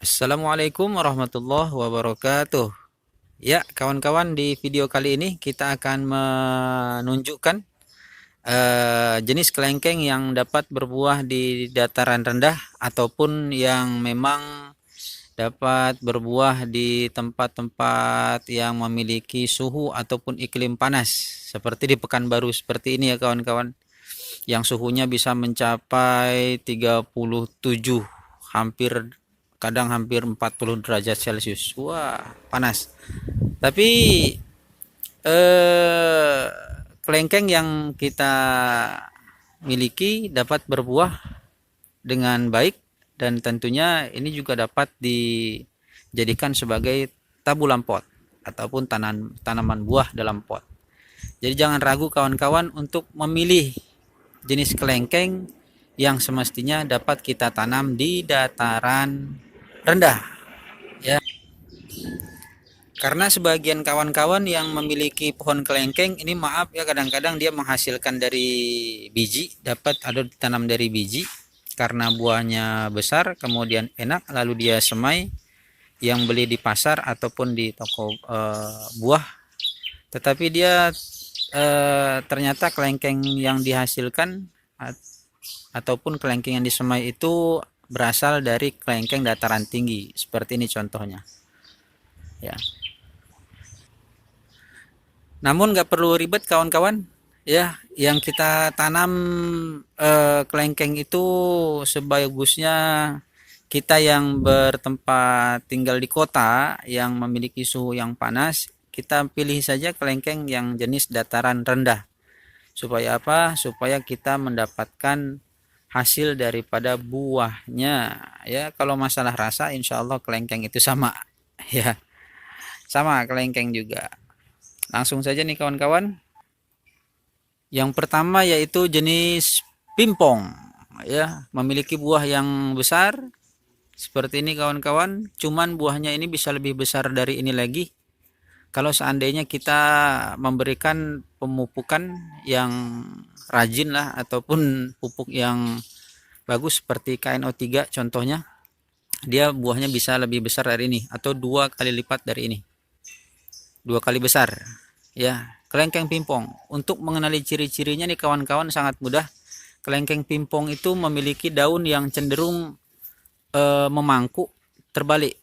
Assalamualaikum warahmatullahi wabarakatuh. Ya, kawan-kawan, di video kali ini kita akan menunjukkan jenis kelengkeng yang dapat berbuah di dataran rendah ataupun yang memang dapat berbuah di tempat-tempat yang memiliki suhu ataupun iklim panas. Seperti di Pekanbaru seperti ini ya kawan-kawan. Yang suhunya bisa mencapai 37, hampir 40 derajat Celcius. Wah, panas. Tapi eh kelengkeng yang kita miliki dapat berbuah dengan baik, dan tentunya ini juga dapat dijadikan sebagai tabulam pot ataupun tanaman buah dalam pot. Jadi jangan ragu kawan-kawan untuk memilih jenis kelengkeng yang semestinya dapat kita tanam di dataran rendah ya. Karena sebagian kawan-kawan yang memiliki pohon kelengkeng ini, maaf ya, kadang-kadang dia menghasilkan dari biji, dapat ada ditanam dari biji karena buahnya besar kemudian enak, lalu dia semai yang beli di pasar ataupun di toko buah. Tetapi dia ternyata kelengkeng yang dihasilkan ataupun kelengkeng yang disemai itu berasal dari kelengkeng dataran tinggi. Seperti ini contohnya ya. Namun nggak perlu ribet kawan-kawan ya, yang kita tanam kelengkeng itu sebagusnya kita yang bertempat tinggal di kota yang memiliki suhu yang panas, kita pilih saja kelengkeng yang jenis dataran rendah. Supaya apa? Supaya kita mendapatkan hasil daripada buahnya ya. Kalau masalah rasa, insya Allah kelengkeng itu sama ya, sama kelengkeng juga. Langsung saja nih kawan-kawan. Yang pertama yaitu jenis pimpong ya, memiliki buah yang besar seperti ini kawan-kawan. Cuman buahnya ini bisa lebih besar dari ini lagi kalau seandainya kita memberikan pemupukan yang rajin lah, ataupun pupuk yang bagus seperti KNO3 contohnya. Dia buahnya bisa lebih besar dari ini atau 2 kali lipat dari ini, 2 kali besar ya. Kelengkeng pimpong, untuk mengenali ciri-cirinya nih kawan-kawan sangat mudah. Kelengkeng pimpong itu memiliki daun yang cenderung memangkuk terbalik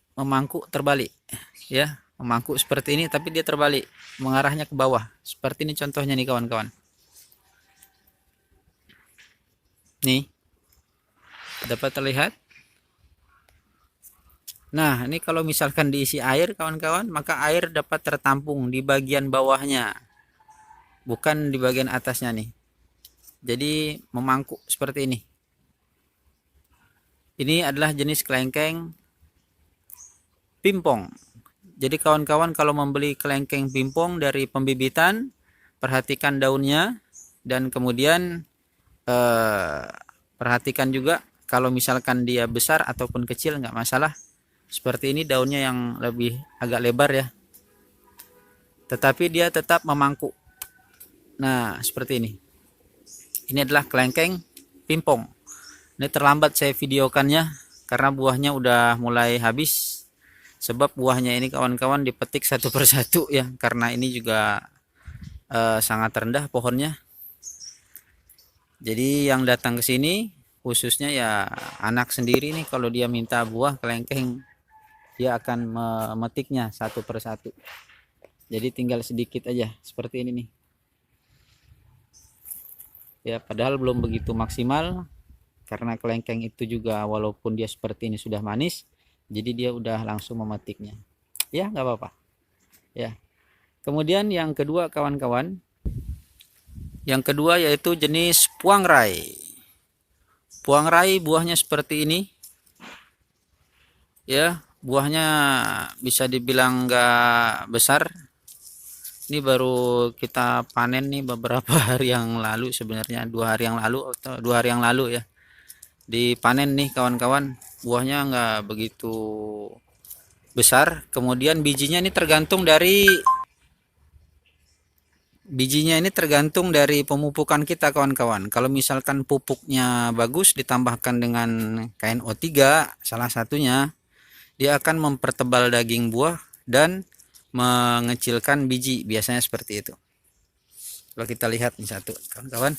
ya, memangkuk seperti ini, tapi dia terbalik mengarahnya ke bawah seperti ini contohnya nih kawan-kawan. Nih, dapat terlihat. Nah, ini kalau misalkan diisi air kawan-kawan, maka air dapat tertampung di bagian bawahnya, bukan di bagian atasnya nih. Jadi memangkuk seperti ini. Ini adalah jenis kelengkeng pimpong. Jadi kawan-kawan kalau membeli kelengkeng pimpong dari pembibitan, perhatikan daunnya, dan kemudian perhatikan juga kalau misalkan dia besar ataupun kecil nggak masalah. Seperti ini daunnya yang lebih agak lebar ya, tetapi dia tetap memangkuk. Nah seperti ini. Ini adalah kelengkeng pimpong. Ini terlambat saya videokannya karena buahnya udah mulai habis. Sebab buahnya ini kawan-kawan dipetik satu persatu ya, karena ini juga sangat rendah pohonnya. Jadi yang datang ke sini khususnya ya anak sendiri nih, kalau dia minta buah kelengkeng, dia akan memetiknya satu persatu. Jadi tinggal sedikit aja seperti ini nih. Ya, padahal belum begitu maksimal karena kelengkeng itu juga walaupun dia seperti ini sudah manis, jadi dia udah langsung memetiknya. Ya, nggak apa-apa. Ya. Kemudian yang kedua kawan-kawan, yang kedua yaitu jenis puang rai. Puang rai buahnya seperti ini. Ya, buahnya bisa dibilang nggak besar. Ini baru kita panen nih beberapa hari yang lalu, sebenarnya 2 hari yang lalu atau 2 hari yang lalu ya. Dipanen nih kawan-kawan. Buahnya nggak begitu besar. Kemudian bijinya ini tergantung dari pemupukan kita kawan-kawan. Kalau misalkan pupuknya bagus ditambahkan dengan KNO3 salah satunya, dia akan mempertebal daging buah dan mengecilkan biji, biasanya seperti itu. Kalau kita lihat nih satu, kawan-kawan.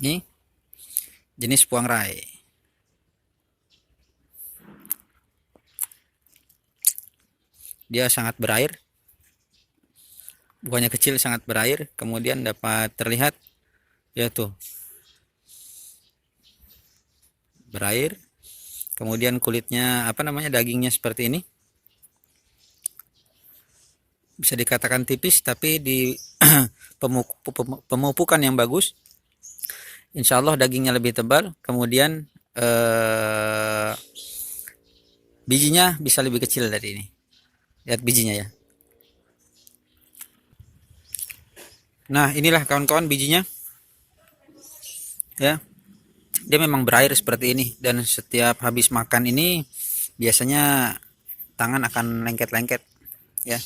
Ini jenis puang rai. Dia sangat berair. Buahnya kecil, sangat berair. Kemudian dapat terlihat ya tuh, berair. Kemudian kulitnya dagingnya seperti ini. Bisa dikatakan tipis, tapi di pemupukan yang bagus, insya Allah dagingnya lebih tebal. Kemudian bijinya bisa lebih kecil dari ini. Lihat bijinya ya. Nah, inilah kawan-kawan bijinya. Ya. Dia memang berair seperti ini, dan setiap habis makan ini biasanya tangan akan lengket-lengket ya.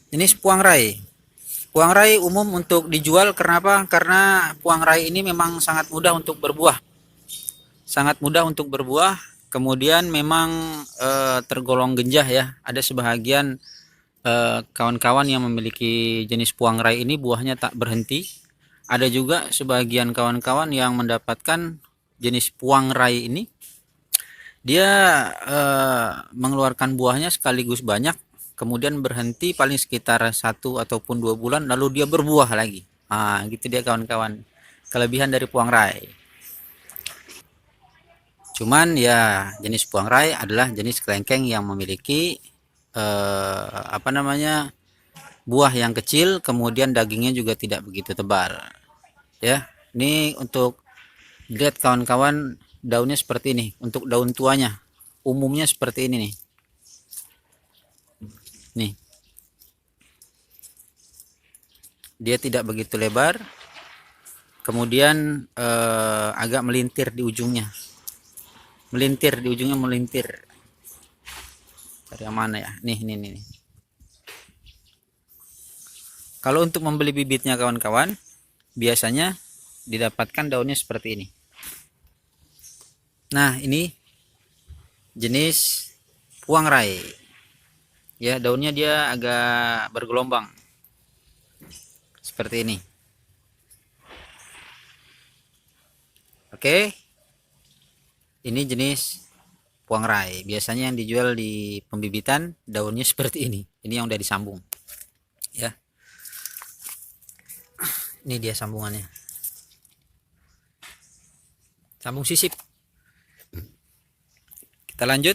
Ini puang rai. Puang rai umum untuk dijual, kenapa? Karena puang rai ini memang sangat mudah untuk berbuah. Sangat mudah untuk berbuah, kemudian memang tergolong genjah ya. Ada sebahagian kawan-kawan yang memiliki jenis puang rai ini buahnya tak berhenti. Ada juga sebagian kawan-kawan yang mendapatkan jenis puang rai ini, dia mengeluarkan buahnya sekaligus banyak, kemudian berhenti paling sekitar 1 ataupun 2 bulan, lalu dia berbuah lagi. Nah, gitu dia kawan-kawan, kelebihan dari puang rai. Cuman ya, jenis puang rai adalah jenis kelengkeng yang memiliki buah yang kecil, kemudian dagingnya juga tidak begitu tebal ya. Ini untuk lihat kawan-kawan, daunnya seperti ini. Untuk daun tuanya umumnya seperti ini nih. Nih, dia tidak begitu lebar, kemudian agak melintir di ujungnya. Melintir dari yang mana ya? Nih. Kalau untuk membeli bibitnya kawan-kawan, biasanya didapatkan daunnya seperti ini. Nah, ini jenis puang rai ya. Daunnya dia agak bergelombang seperti ini. Oke, ini jenis puang rai. Biasanya yang dijual di pembibitan daunnya seperti ini. Ini yang udah disambung ya. Ini dia sambungannya, sambung sisip. Kita lanjut.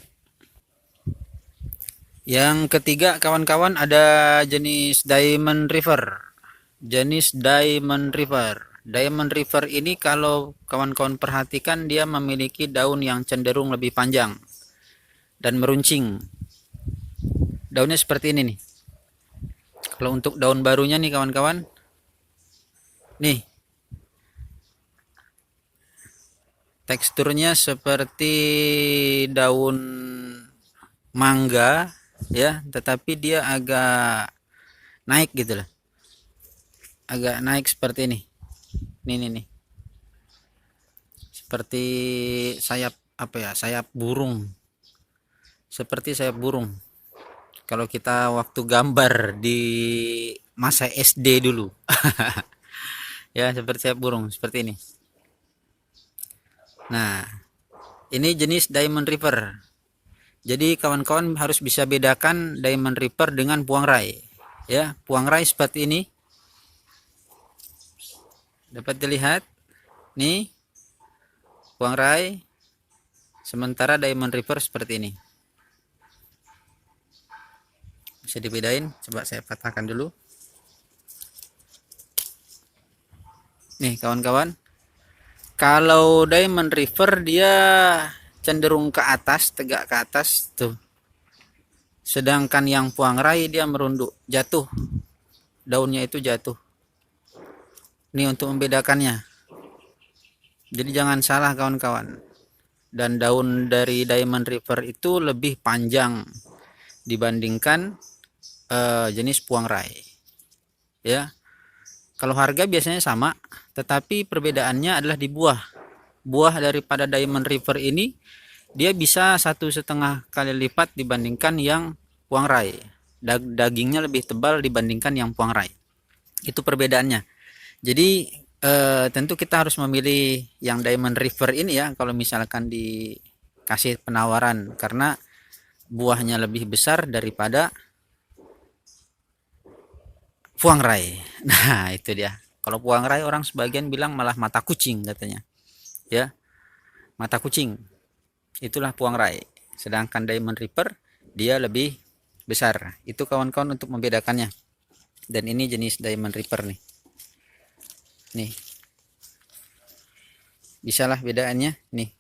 Yang ketiga kawan-kawan, ada jenis Diamond River. Diamond River ini kalau kawan-kawan perhatikan, dia memiliki daun yang cenderung lebih panjang dan meruncing. Daunnya seperti ini nih. Kalau untuk daun barunya nih kawan-kawan, nih teksturnya seperti daun mangga ya, tetapi dia agak naik gitu lah. Agak naik seperti ini. Nih. Seperti sayap sayap burung. Seperti sayap burung. Kalau kita waktu gambar di masa SD dulu. Ya, seperti sayap burung seperti ini. Nah, ini jenis Diamond River. Jadi kawan-kawan harus bisa bedakan Diamond River dengan puang rai. Ya, puang rai seperti ini. Dapat dilihat nih, puang rai. Sementara Diamond River seperti ini. Bisa dibedain, coba saya patahkan dulu. Nih kawan-kawan, kalau Diamond River dia cenderung ke atas, tegak ke atas tuh. Sedangkan yang puang rai dia merunduk, jatuh. Daunnya itu jatuh. Ini untuk membedakannya. Jadi jangan salah kawan-kawan. Dan daun dari Diamond River itu lebih panjang dibandingkan jenis puang rai. Ya. Kalau harga biasanya sama, tetapi perbedaannya adalah di buah. Buah daripada Diamond River ini dia bisa 1,5 kali lipat dibandingkan yang puang rai. Dagingnya lebih tebal dibandingkan yang puang rai. Itu perbedaannya. Jadi tentu kita harus memilih yang Diamond River ini ya kalau misalkan dikasih penawaran, karena buahnya lebih besar daripada puang rai. Nah, itu dia. Kalau puang rai orang sebagian bilang malah mata kucing katanya. Ya, mata kucing. Itulah puang rai. Sedangkan Diamond Reaper dia lebih besar. Itu kawan-kawan untuk membedakannya. Dan ini jenis Diamond Reaper nih. Nih. Bisalah bedaannya nih.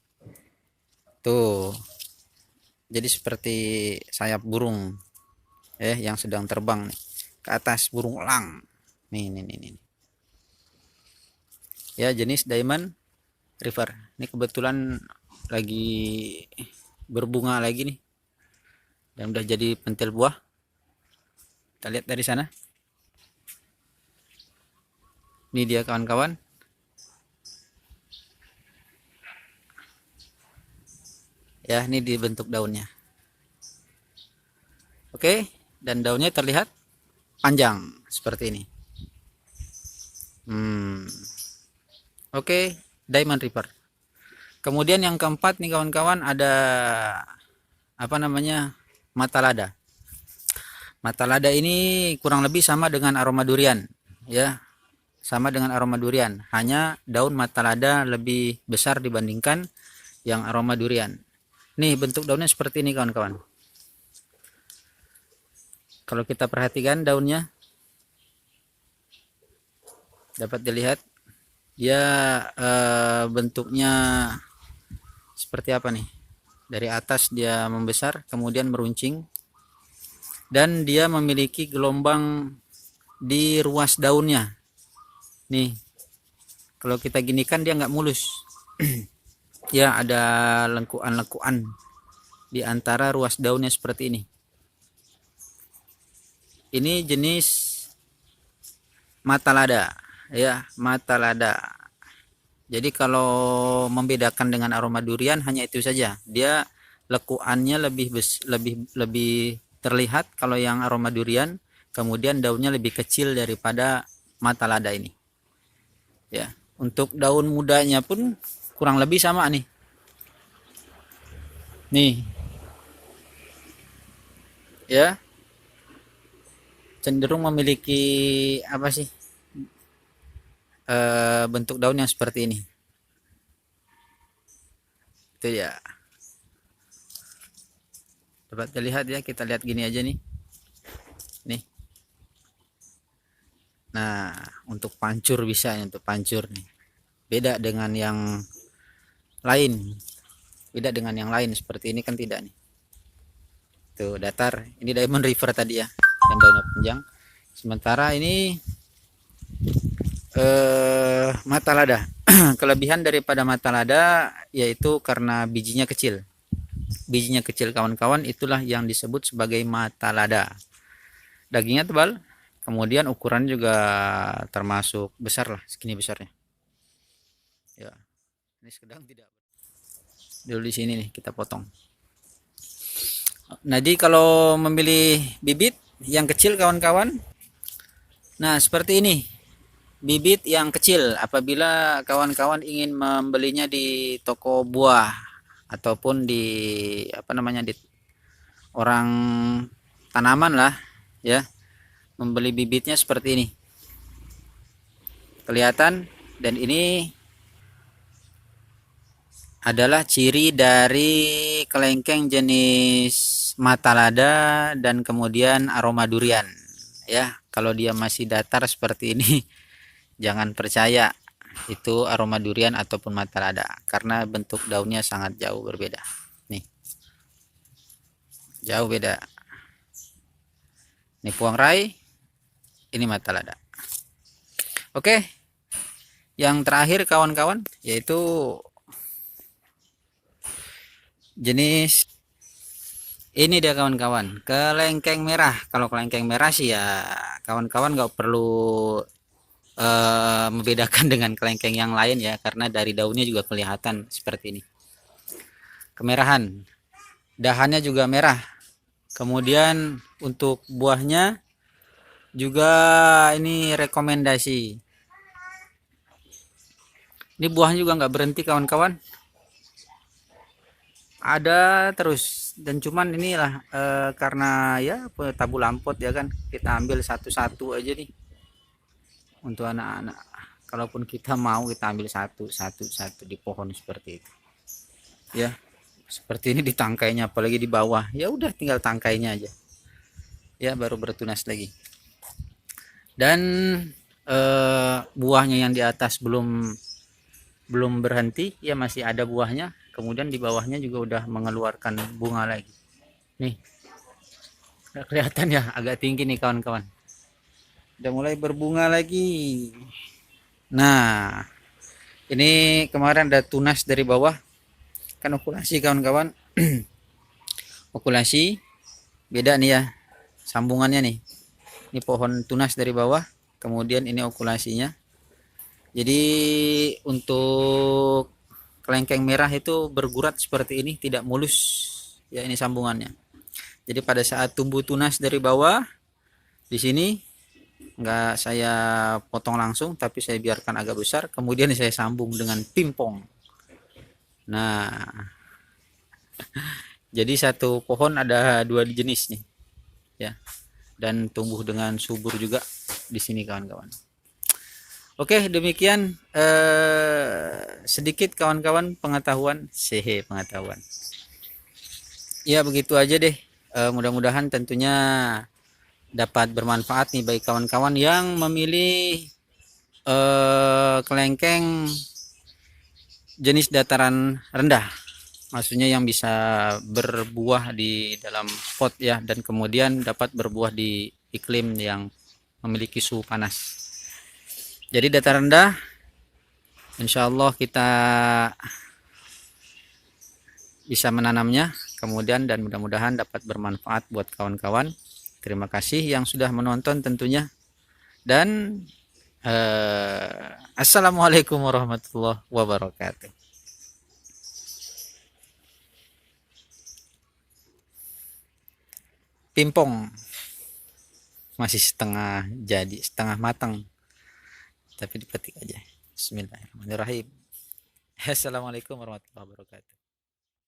Tuh. Jadi seperti sayap burung yang sedang terbang nih, ke atas, burung elang. Nih. Ya, jenis Diamond Reaper. Ini kebetulan lagi berbunga lagi nih. Dan udah jadi pentil buah. Kita lihat dari sana. Ini dia kawan-kawan. Ya, ini dibentuk daunnya. Oke, dan daunnya terlihat panjang seperti ini. Oke, Diamond Reaper. Kemudian yang keempat nih kawan-kawan, ada apa namanya? Mata lada. Mata lada ini kurang lebih sama dengan aroma durian, ya. Sama dengan aroma durian, hanya daun mata lada lebih besar dibandingkan yang aroma durian. Nih bentuk daunnya seperti ini kawan-kawan. Kalau kita perhatikan daunnya, dapat dilihat dia bentuknya seperti apa nih. Dari atas dia membesar, kemudian meruncing, dan dia memiliki gelombang di ruas daunnya. Nih, kalau kita ginikan dia nggak mulus. Ya, ada lengkuan-lengkuan di antara ruas daunnya seperti ini. Ini jenis mata lada, ya, mata lada. Jadi kalau membedakan dengan aroma durian hanya itu saja. Dia lekuannya lebih terlihat kalau yang aroma durian, kemudian daunnya lebih kecil daripada mata lada ini. Ya, untuk daun mudanya pun kurang lebih sama nih. Nih. Ya, cenderung memiliki apa sih? Bentuk daun yang seperti ini. Itu ya. Dapat dilihat ya, kita lihat gini aja nih. Nih. Nah, untuk pancur bisa ya, untuk pancur nih. Beda dengan yang lain. Beda dengan yang lain seperti ini kan tidak nih. Tuh, datar. Ini Diamond River tadi ya, yang daunnya panjang. Sementara ini mata lada. Kelebihan daripada mata lada yaitu karena bijinya kecil. Bijinya kecil kawan-kawan, itulah yang disebut sebagai mata lada. Dagingnya tebal, kemudian ukuran juga termasuk besar lah, segini besarnya. Ya, ini sedang tidak. Dulu di sini nih kita potong. Jadi kalau memilih bibit yang kecil kawan-kawan, nah seperti ini. Bibit yang kecil apabila kawan-kawan ingin membelinya di toko buah ataupun di apa namanya, di orang tanaman lah ya, membeli bibitnya seperti ini kelihatan. Dan ini adalah ciri dari kelengkeng jenis mata lada dan kemudian aroma durian ya. Kalau dia masih datar seperti ini jangan percaya itu aroma durian ataupun mata lada, karena bentuk daunnya sangat jauh berbeda. Nih, jauh beda. Ini puang rai, ini mata lada. Oke, yang terakhir kawan-kawan yaitu jenis ini dia kawan-kawan, kelengkeng merah. Kalau kelengkeng merah sih ya kawan-kawan nggak perlu membedakan dengan kelengkeng yang lain ya, karena dari daunnya juga kelihatan seperti ini. kemerahan. Dahannya juga merah. Kemudian untuk buahnya juga ini rekomendasi. Ini buahnya juga nggak berhenti kawan-kawan. Ada terus dan cuman inilah karena ya tabu lampot ya kan, kita ambil satu-satu aja nih untuk anak-anak. Kalaupun kita mau kita ambil satu di pohon seperti itu. Ya, seperti ini di tangkainya apalagi di bawah. Ya udah tinggal tangkainya aja. Ya baru bertunas lagi. Dan buahnya yang di atas belum berhenti, ya masih ada buahnya. Kemudian di bawahnya juga udah mengeluarkan bunga lagi. Nih, kelihatan ya agak tinggi nih kawan-kawan. Udah mulai berbunga lagi. Nah, ini kemarin ada tunas dari bawah. Kan okulasi kawan-kawan. Okulasi beda nih ya sambungannya nih. Ini pohon tunas dari bawah, kemudian ini okulasinya. Jadi untuk kelengkeng merah itu bergurat seperti ini, tidak mulus. Ya ini sambungannya. Jadi pada saat tumbuh tunas dari bawah, di sini nggak saya potong langsung, tapi saya biarkan agak besar. Kemudian saya sambung dengan pimpong. Nah, jadi satu pohon ada dua jenis nih, ya. Dan tumbuh dengan subur juga di sini kawan-kawan. Oke, demikian sedikit kawan-kawan pengetahuan, pengetahuan. Ya begitu aja deh. Mudah-mudahan tentunya dapat bermanfaat nih bagi kawan-kawan yang memilih kelengkeng jenis dataran rendah. Maksudnya yang bisa berbuah di dalam pot ya, dan kemudian dapat berbuah di iklim yang memiliki suhu panas. Jadi dataran rendah, insya Allah kita bisa menanamnya kemudian, dan mudah-mudahan dapat bermanfaat buat kawan-kawan. Terima kasih yang sudah menonton tentunya, dan assalamualaikum warahmatullahi wabarakatuh. Pimpong masih setengah jadi, setengah matang, tapi dipetik aja. Bismillahirrahmanirrahim. Assalamualaikum warahmatullahi wabarakatuh.